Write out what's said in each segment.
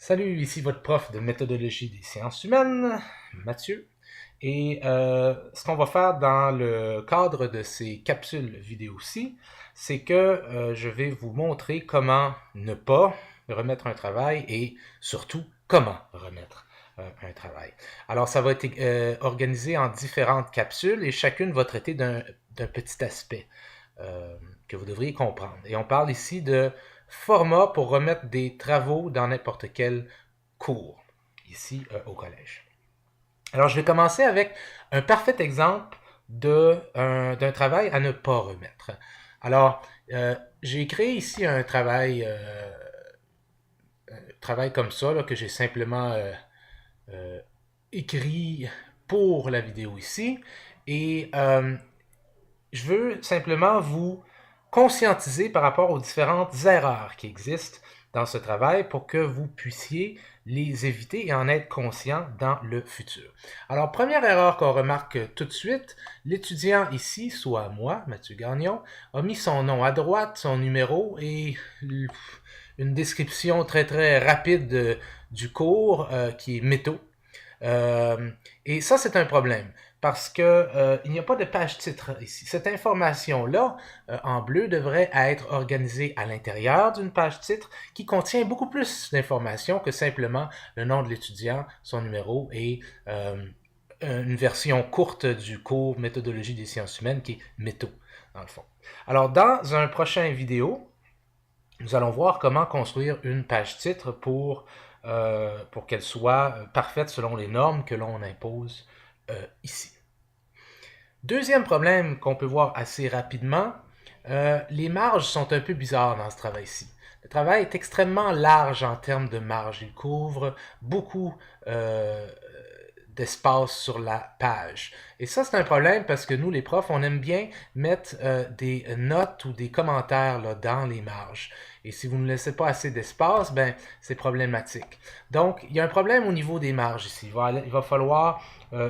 Salut, ici votre prof de méthodologie des sciences humaines, Mathieu. Et ce qu'on va faire dans le cadre de ces capsules vidéo-ci, c'est que je vais vous montrer comment ne pas remettre un travail et surtout comment remettre un travail. Alors ça va être organisé en différentes capsules et chacune va traiter d'un petit aspect que vous devriez comprendre. Et on parle ici de format pour remettre des travaux dans n'importe quel cours, ici au collège. Alors, je vais commencer avec un parfait exemple d'un travail à ne pas remettre. Alors, j'ai créé ici un travail comme ça, là, que j'ai simplement euh, écrit pour la vidéo ici. Et je veux simplement vous conscientiser par rapport aux différentes erreurs qui existent dans ce travail pour que vous puissiez les éviter et en être conscient dans le futur. Alors, première erreur qu'on remarque tout de suite, l'étudiant ici, soit moi, Mathieu Gagnon, a mis son nom à droite, son numéro et une description très très rapide du cours qui est métaux. Et ça, c'est un problème parce que il n'y a pas de page titre ici. Cette information-là, en bleu, devrait être organisée à l'intérieur d'une page titre qui contient beaucoup plus d'informations que simplement le nom de l'étudiant, son numéro et une version courte du cours Méthodologie des sciences humaines qui est métaux, dans le fond. Alors, dans un prochain vidéo, nous allons voir comment construire une page titre pour qu'elle soit parfaite selon les normes que l'on impose ici. Deuxième problème qu'on peut voir assez rapidement, les marges sont un peu bizarres dans ce travail-ci. Le travail est extrêmement large en termes de marge. Il couvre beaucoup d'espace sur la page. Et ça, c'est un problème parce que nous, les profs, on aime bien mettre des notes ou des commentaires là, dans les marges. Et si vous ne laissez pas assez d'espace, ben, c'est problématique. Donc, il y a un problème au niveau des marges ici. Il va falloir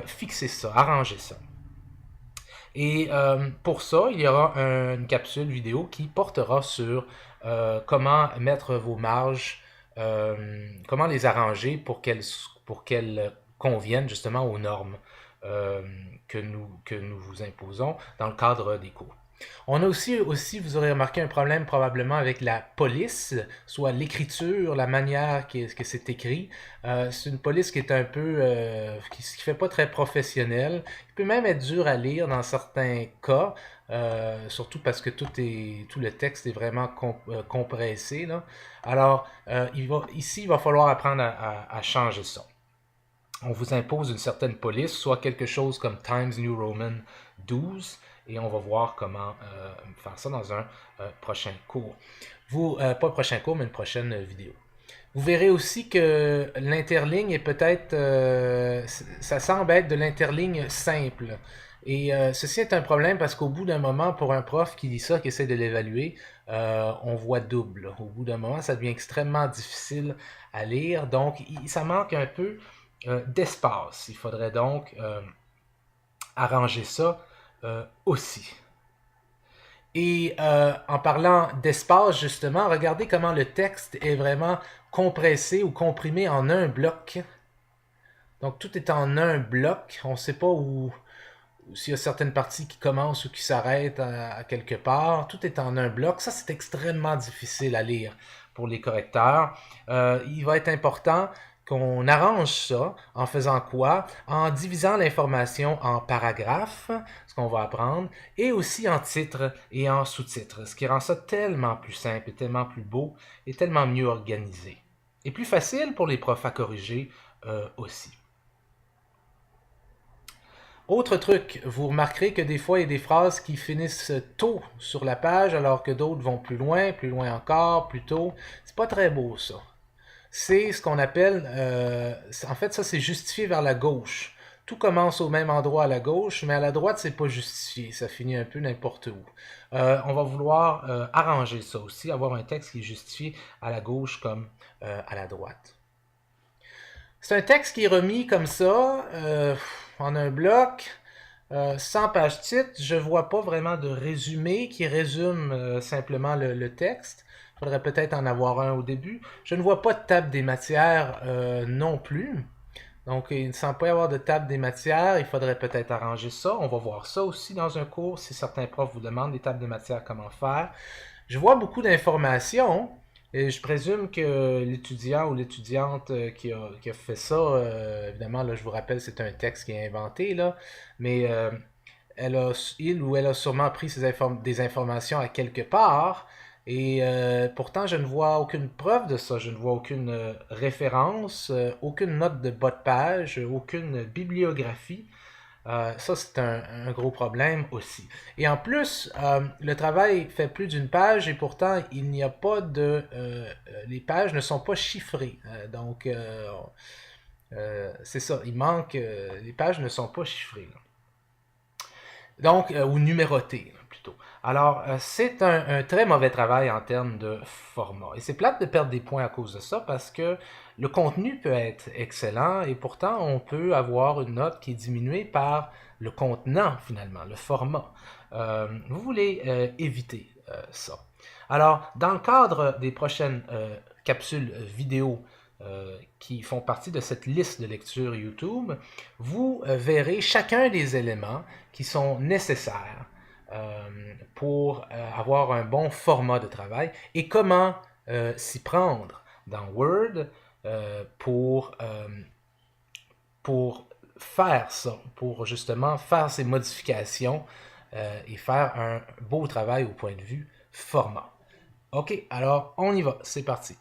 fixer ça, arranger ça. Et pour ça, il y aura une capsule vidéo qui portera sur comment mettre vos marges, comment les arranger pour qu'elles conviennent justement aux normes que nous vous imposons dans le cadre des cours. On a aussi, vous aurez remarqué un problème probablement avec la police, soit l'écriture, la manière que c'est écrit. C'est une police qui est un peu, qui fait pas très professionnelle. Il peut même être dur à lire dans certains cas, surtout parce que tout le texte est vraiment compressé, là. Alors, ici, il va falloir apprendre à changer ça. On vous impose une certaine police, soit quelque chose comme Times New Roman 12, et on va voir comment faire ça dans un prochain cours. Pas prochain cours, mais une prochaine vidéo. Vous verrez aussi que l'interligne est peut-être, ça semble être de l'interligne simple. Et ceci est un problème parce qu'au bout d'un moment, pour un prof qui lit ça, qui essaie de l'évaluer, on voit double. Au bout d'un moment, ça devient extrêmement difficile à lire. Donc, ça manque un peu d'espace. Il faudrait donc arranger ça aussi. Et en parlant d'espace, justement, regardez comment le texte est vraiment compressé ou comprimé en un bloc. Donc tout est en un bloc. On ne sait pas où s'il y a certaines parties qui commencent ou qui s'arrêtent à quelque part. Tout est en un bloc. Ça, c'est extrêmement difficile à lire pour les correcteurs. Il va être important qu'on arrange ça en faisant quoi? En divisant l'information en paragraphes, ce qu'on va apprendre, et aussi en titres et en sous-titres, ce qui rend ça tellement plus simple et tellement plus beau et tellement mieux organisé. Et plus facile pour les profs à corriger aussi. Autre truc, vous remarquerez que des fois, il y a des phrases qui finissent tôt sur la page, alors que d'autres vont plus loin encore, plus tôt. C'est pas très beau, ça. C'est ce qu'on appelle, en fait, ça c'est justifié vers la gauche. Tout commence au même endroit à la gauche, mais à la droite, c'est pas justifié. Ça finit un peu n'importe où. On va vouloir arranger ça aussi, avoir un texte qui est justifié à la gauche comme à la droite. C'est un texte qui est remis comme ça, en un bloc, sans page titre. Je vois pas vraiment de résumé qui résume simplement le texte. Il faudrait peut-être en avoir un au début. Je ne vois pas de table des matières non plus. Donc, il ne semble pas y avoir de table des matières. Il faudrait peut-être arranger ça. On va voir ça aussi dans un cours. Si certains profs vous demandent des tables des matières, comment faire. Je vois beaucoup d'informations. Et je présume que l'étudiant ou l'étudiante qui a fait ça, évidemment, là, je vous rappelle, c'est un texte qui est inventé, là, mais il ou elle a sûrement pris des informations à quelque part, et pourtant je ne vois aucune preuve de ça, je ne vois aucune référence, aucune note de bas de page, aucune bibliographie. Ça, c'est un gros problème aussi. Et en plus, le travail fait plus d'une page et pourtant, il n'y a pas de... les pages ne sont pas chiffrées. Donc, c'est ça, il manque... les pages ne sont pas chiffrées, là. Donc, ou numérotées, là, plutôt. Alors, c'est un très mauvais travail en termes de format. Et c'est plate de perdre des points à cause de ça parce que le contenu peut être excellent et pourtant on peut avoir une note qui est diminuée par le contenant finalement, le format. Vous voulez éviter ça. Alors, dans le cadre des prochaines capsules vidéo qui font partie de cette liste de lecture YouTube, vous verrez chacun des éléments qui sont nécessaires pour avoir un bon format de travail et comment s'y prendre dans Word pour faire ça, pour justement faire ces modifications et faire un beau travail au point de vue format. OK, alors on y va, c'est parti.